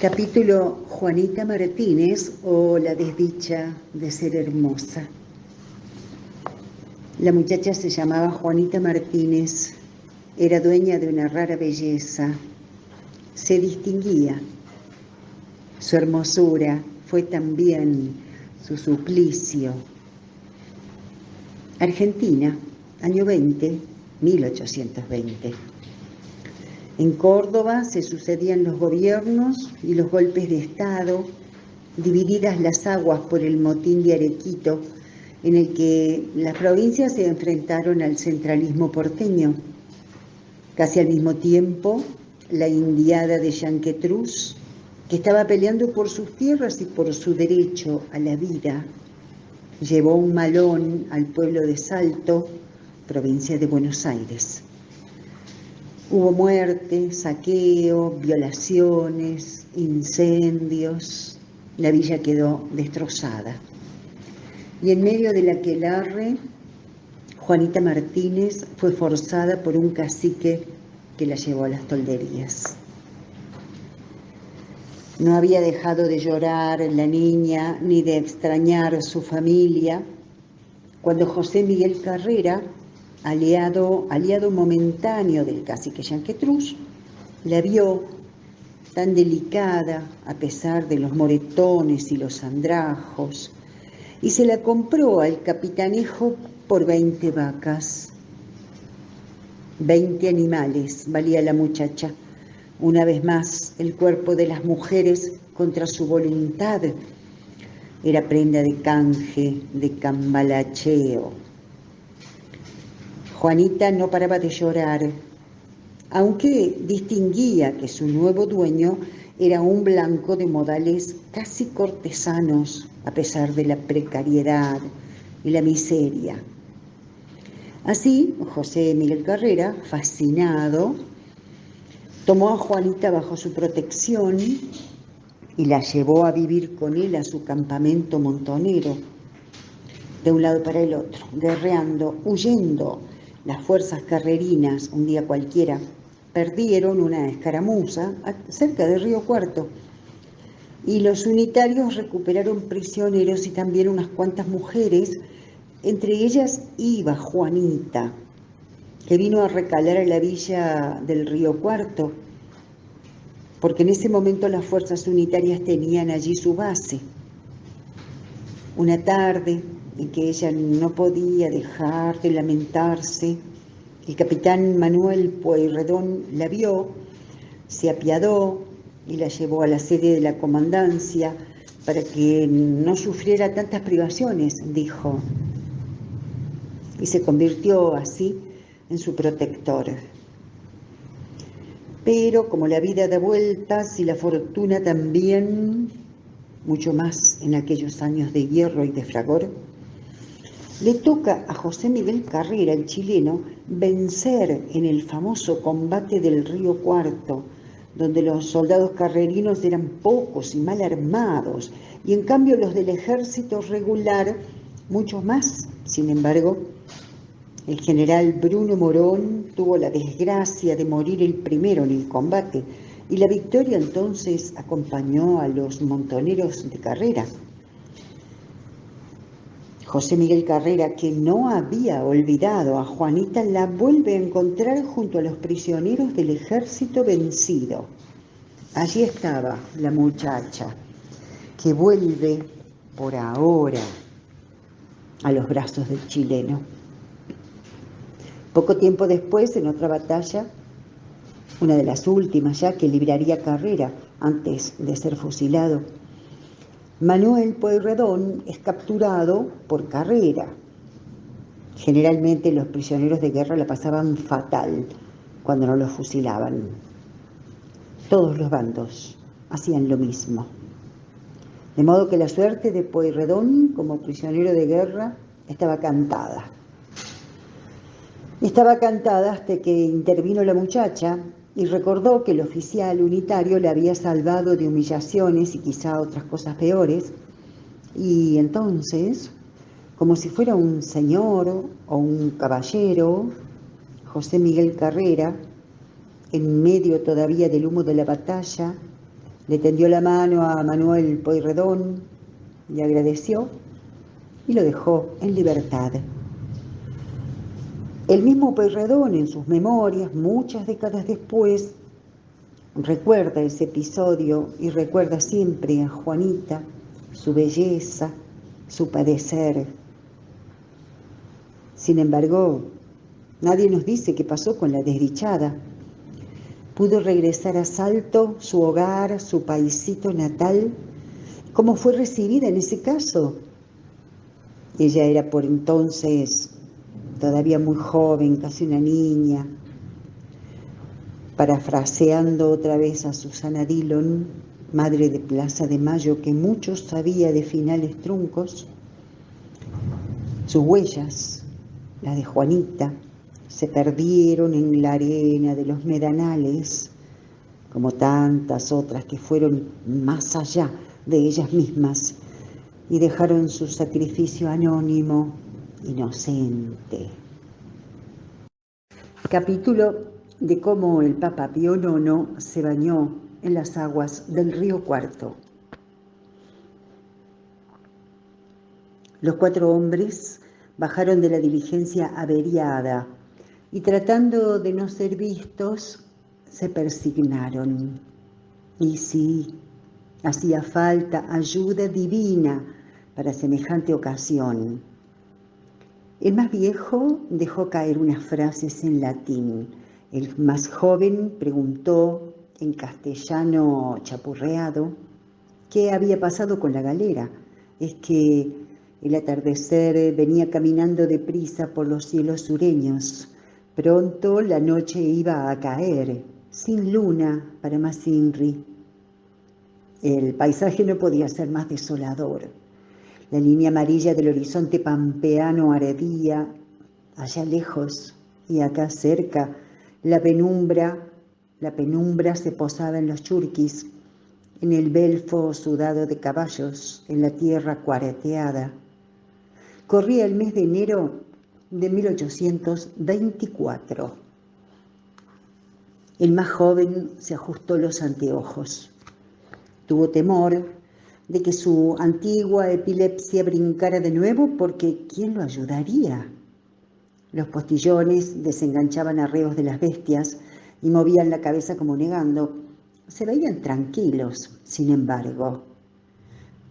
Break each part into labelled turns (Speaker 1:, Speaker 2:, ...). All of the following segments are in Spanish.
Speaker 1: Capítulo Juanita Martínez o la desdicha de ser hermosa. La muchacha se llamaba Juanita Martínez, era dueña de una rara belleza, se distinguía. Su hermosura fue también su suplicio. Argentina, año 1820. En Córdoba se sucedían los gobiernos y los golpes de Estado, divididas las aguas por el motín de Arequito, en el que las provincias se enfrentaron al centralismo porteño. Casi al mismo tiempo, la indiada de Yanquetruz, que estaba peleando por sus tierras y por su derecho a la vida, llevó un malón al pueblo de Salto, provincia de Buenos Aires. Hubo muerte, saqueo, violaciones, incendios. La villa quedó destrozada. Y en medio del aquelarre, Juanita Martínez fue forzada por un cacique que la llevó a las tolderías. No había dejado de llorar la niña ni de extrañar a su familia cuando José Miguel Carrera, aliado momentáneo del cacique Yanquetruz, la vio tan delicada a pesar de los moretones y los andrajos, y se la compró al capitanejo por 20 vacas. 20 animales valía la muchacha. Una vez más, el cuerpo de las mujeres contra su voluntad era prenda de canje, de cambalacheo. Juanita no paraba de llorar, aunque distinguía que su nuevo dueño era un blanco de modales casi cortesanos, a pesar de la precariedad y la miseria. Así, José Miguel Carrera, fascinado, tomó a Juanita bajo su protección y la llevó a vivir con él a su campamento montonero, de un lado para el otro, guerreando, huyendo. Las fuerzas carrerinas, un día cualquiera, perdieron una escaramuza cerca de Río Cuarto y los unitarios recuperaron prisioneros y también unas cuantas mujeres. Entre ellas iba Juanita, que vino a recalar a la villa del Río Cuarto, porque en ese momento las fuerzas unitarias tenían allí su base. Una tarde en que ella no podía dejar de lamentarse, el capitán Manuel Pueyrredón la vio, se apiadó y la llevó a la sede de la comandancia para que no sufriera tantas privaciones, dijo, y se convirtió así en su protector. Pero como la vida da vueltas y la fortuna también, mucho más en aquellos años de hierro y de fragor, le toca a José Miguel Carrera, el chileno, vencer en el famoso combate del Río Cuarto, donde los soldados carrerinos eran pocos y mal armados, y en cambio los del ejército regular, muchos más. Sin embargo, el general Bruno Morón tuvo la desgracia de morir el primero en el combate, y la victoria entonces acompañó a los montoneros de Carrera. José Miguel Carrera, que no había olvidado a Juanita, la vuelve a encontrar junto a los prisioneros del ejército vencido. Allí estaba la muchacha, que vuelve por ahora a los brazos del chileno. Poco tiempo después, en otra batalla, una de las últimas ya que libraría Carrera antes de ser fusilado, Manuel Pueyrredón es capturado por Carrera. Generalmente los prisioneros de guerra la pasaban fatal cuando no los fusilaban. Todos los bandos hacían lo mismo. De modo que la suerte de Pueyrredón como prisionero de guerra estaba cantada. Estaba cantada hasta que intervino la muchacha y recordó que el oficial unitario le había salvado de humillaciones y quizá otras cosas peores, y entonces, como si fuera un señor o un caballero, José Miguel Carrera, en medio todavía del humo de la batalla, Le tendió la mano a Manuel Pueyrredón, le agradeció y lo dejó en libertad. El mismo Pueyrredón, en sus memorias, muchas décadas después, recuerda ese episodio y recuerda siempre a Juanita, su belleza, su padecer. Sin embargo, nadie nos dice qué pasó con la desdichada. ¿Pudo regresar a Salto, su hogar, su paisito natal? ¿Cómo fue recibida en ese caso? Ella era por entonces todavía muy joven, casi una niña. Parafraseando otra vez a Susana Dillon, madre de Plaza de Mayo, que mucho sabía de finales truncos, sus huellas, las de Juanita, se perdieron en la arena de los medanales, como tantas otras que fueron más allá de ellas mismas y dejaron su sacrificio anónimo, inocente. Capítulo de cómo el Papa Pío IX se bañó en las aguas del río Cuarto. Los 4 hombres bajaron de la diligencia averiada y tratando de no ser vistos, se persignaron. Y sí, hacía falta ayuda divina para semejante ocasión. El más viejo dejó caer unas frases en latín. El más joven preguntó en castellano chapurreado qué había pasado con la galera. Es que el atardecer venía caminando deprisa por los cielos sureños. Pronto la noche iba a caer, sin luna para Masinri. El paisaje no podía ser más desolador. La línea amarilla del horizonte pampeano ardía allá lejos y acá cerca. La penumbra se posaba en los churquis, en el belfo sudado de caballos, en la tierra cuarteada. Corría el mes de enero de 1824. El más joven se ajustó los anteojos. Tuvo temor de que su antigua epilepsia brincara de nuevo porque ¿quién lo ayudaría? Los postillones desenganchaban arreos de las bestias y movían la cabeza como negando. Se veían tranquilos, sin embargo.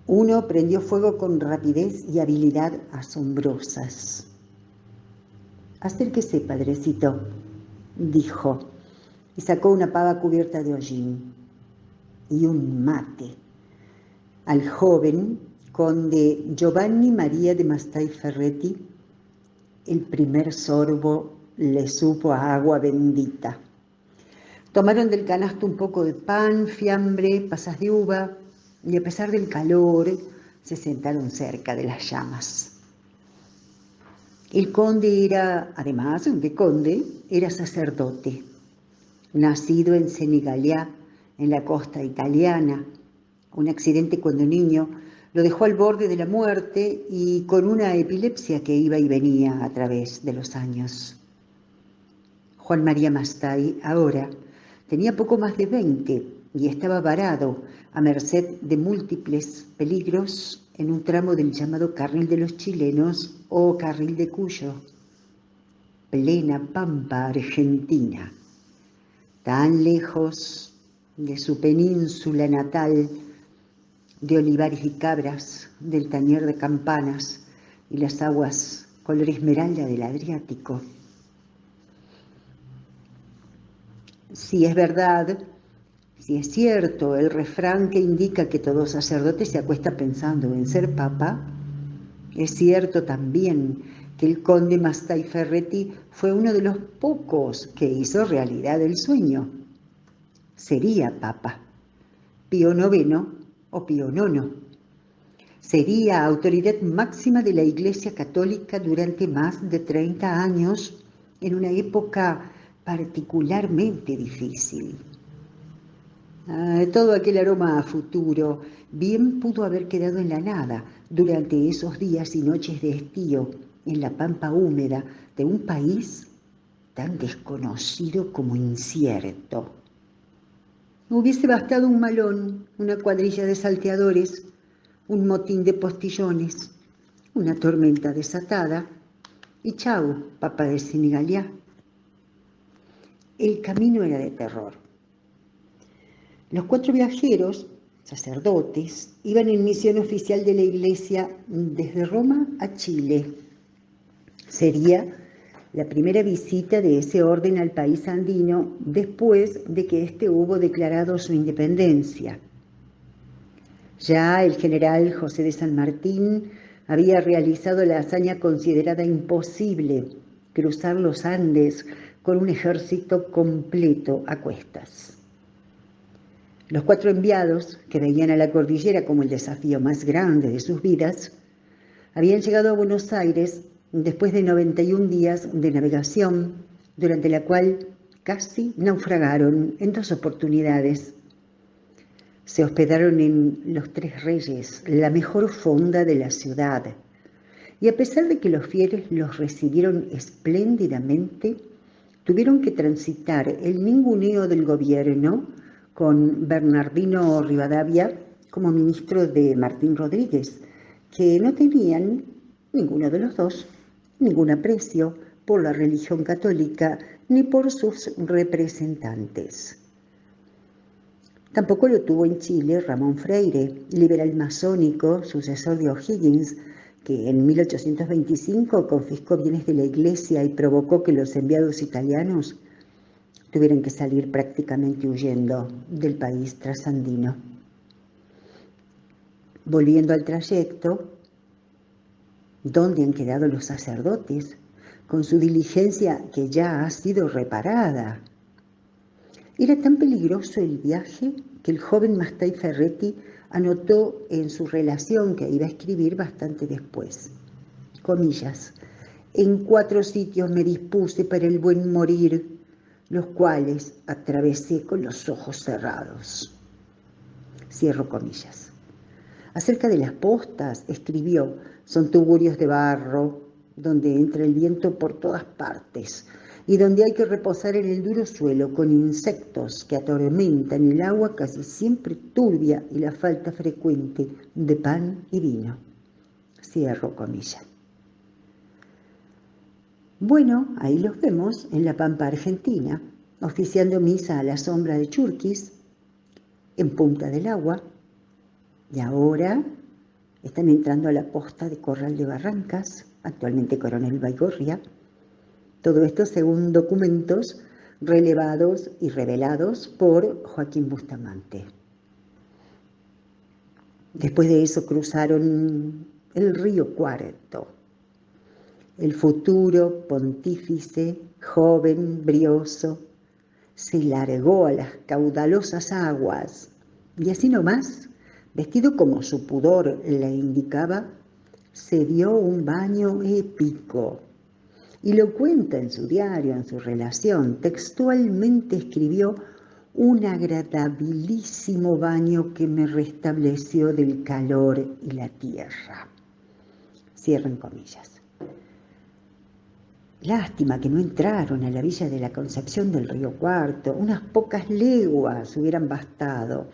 Speaker 1: Uno prendió fuego con rapidez y habilidad asombrosas. «Acérquese, padrecito», dijo, y sacó una pava cubierta de hollín y un mate. Al joven conde Giovanni María de Mastay Ferretti, el primer sorbo le supo a agua bendita. Tomaron del canasto un poco de pan, fiambre, pasas de uva, y a pesar del calor se sentaron cerca de las llamas. El conde era, además de conde, era sacerdote, nacido en Senigallia, en la costa italiana. Un accidente cuando niño lo dejó al borde de la muerte y con una epilepsia que iba y venía a través de los años. Juan María Mastay ahora tenía poco más de 20 y estaba varado a merced de múltiples peligros en un tramo del llamado Carril de los Chilenos o Carril de Cuyo, plena pampa argentina, tan lejos de su península natal, de olivares y cabras, del tañer de campanas y las aguas color esmeralda del Adriático. Si es verdad, si es cierto el refrán que indica que todo sacerdote se acuesta pensando en ser papa, es cierto también que el conde Mastay Ferretti fue uno de los pocos que hizo realidad el sueño. Sería papa, Pío IX o Pío IX. Sería autoridad máxima de la Iglesia Católica durante más de 30 años en una época particularmente difícil. Todo aquel aroma a futuro bien pudo haber quedado en la nada durante esos días y noches de estío en la pampa húmeda de un país tan desconocido como incierto. Hubiese bastado un malón, una cuadrilla de salteadores, un motín de postillones, una tormenta desatada y chau, papa de Senigallia. El camino era de terror. Los 4 viajeros, sacerdotes, iban en misión oficial de la Iglesia desde Roma a Chile. Sería la primera visita de ese orden al país andino después de que éste hubo declarado su independencia. Ya el general José de San Martín había realizado la hazaña considerada imposible, cruzar los Andes con un ejército completo a cuestas. Los 4 enviados, que veían a la cordillera como el desafío más grande de sus vidas, habían llegado a Buenos Aires después de 91 días de navegación, durante la cual casi naufragaron en 2 oportunidades. Se hospedaron en Los Tres Reyes, la mejor fonda de la ciudad, y a pesar de que los fieles los recibieron espléndidamente, tuvieron que transitar el ninguneo del gobierno con Bernardino Rivadavia como ministro de Martín Rodríguez, que no tenían, ninguno de los dos, ningún aprecio por la religión católica ni por sus representantes. Tampoco lo tuvo en Chile Ramón Freire, liberal masónico, sucesor de O'Higgins, que en 1825 confiscó bienes de la Iglesia y provocó que los enviados italianos tuvieran que salir prácticamente huyendo del país trasandino. Volviendo al trayecto, ¿dónde han quedado los sacerdotes con su diligencia que ya ha sido reparada? Era tan peligroso el viaje que el joven Mastay Ferretti anotó en su relación que iba a escribir bastante después. Comillas: en 4 sitios me dispuse para el buen morir, los cuales atravesé con los ojos cerrados. Cierro comillas. Acerca de las postas, escribió: son tugurios de barro, donde entra el viento por todas partes, y donde hay que reposar en el duro suelo con insectos que atormentan el agua casi siempre turbia y la falta frecuente de pan y vino. Cierro comillas. Bueno, ahí los vemos en la Pampa Argentina, oficiando misa a la sombra de Churquis, en Punta del Agua, y ahora están entrando a la posta de Corral de Barrancas, actualmente Coronel Baigorria. Todo esto según documentos relevados y revelados por Joaquín Bustamante. Después de eso cruzaron el río Cuarto. El futuro pontífice, joven, brioso, se largó a las caudalosas aguas y así nomás, vestido como su pudor le indicaba, se dio un baño épico. Y lo cuenta en su diario, en su relación. Textualmente escribió: un agradabilísimo baño que me restableció del calor y la tierra. Cierren comillas. Lástima que no entraron a la villa de la Concepción del Río Cuarto. Unas pocas leguas hubieran bastado.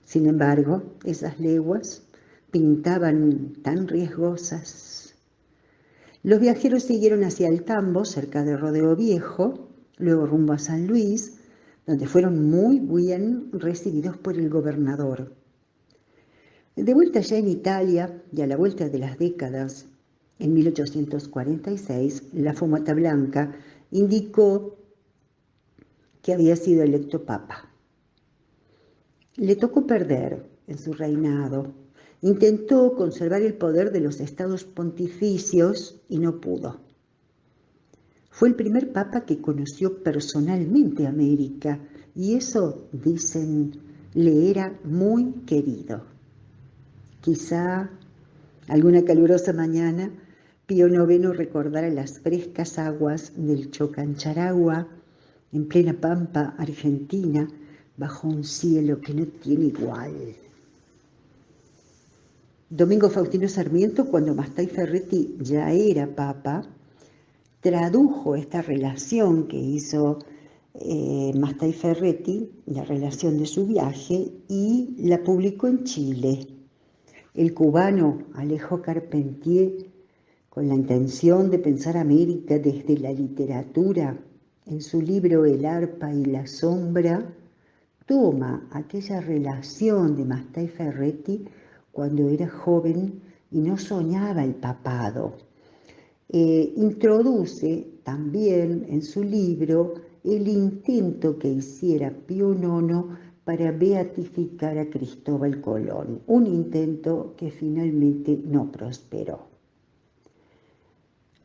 Speaker 1: Sin embargo, esas leguas pintaban tan riesgosas. Los viajeros siguieron hacia el Tambo, cerca de Rodeo Viejo, luego rumbo a San Luis, donde fueron muy bien recibidos por el gobernador. De vuelta ya en Italia y a la vuelta de las décadas, en 1846, la Fumata Blanca indicó que había sido electo papa. Le tocó perder en su reinado. Intentó conservar el poder de los estados pontificios y no pudo. Fue el primer papa que conoció personalmente América y eso, dicen, le era muy querido. Quizá alguna calurosa mañana Pío IX recordara las frescas aguas del Chocancharagua en plena pampa argentina bajo un cielo que no tiene igual. Domingo Faustino Sarmiento, cuando Mastay Ferretti ya era papa, tradujo esta relación que hizo Mastay Ferretti, la relación de su viaje, y la publicó en Chile. El cubano Alejo Carpentier, con la intención de pensar América desde la literatura, en su libro El arpa y la sombra, toma aquella relación de Mastay Ferretti cuando era joven y no soñaba el papado. Introduce también en su libro el intento que hiciera Pío IX para beatificar a Cristóbal Colón, un intento que finalmente no prosperó.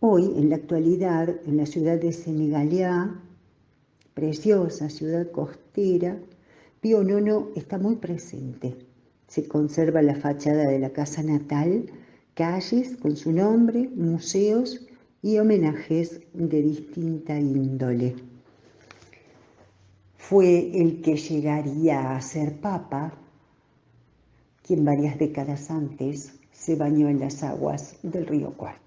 Speaker 1: Hoy, en la actualidad, en la ciudad de Senigallia, preciosa ciudad costera, Pío IX está muy presente. Se conserva la fachada de la casa natal, calles con su nombre, museos y homenajes de distinta índole. Fue el que llegaría a ser papa, quien varias décadas antes se bañó en las aguas del río Cuarto.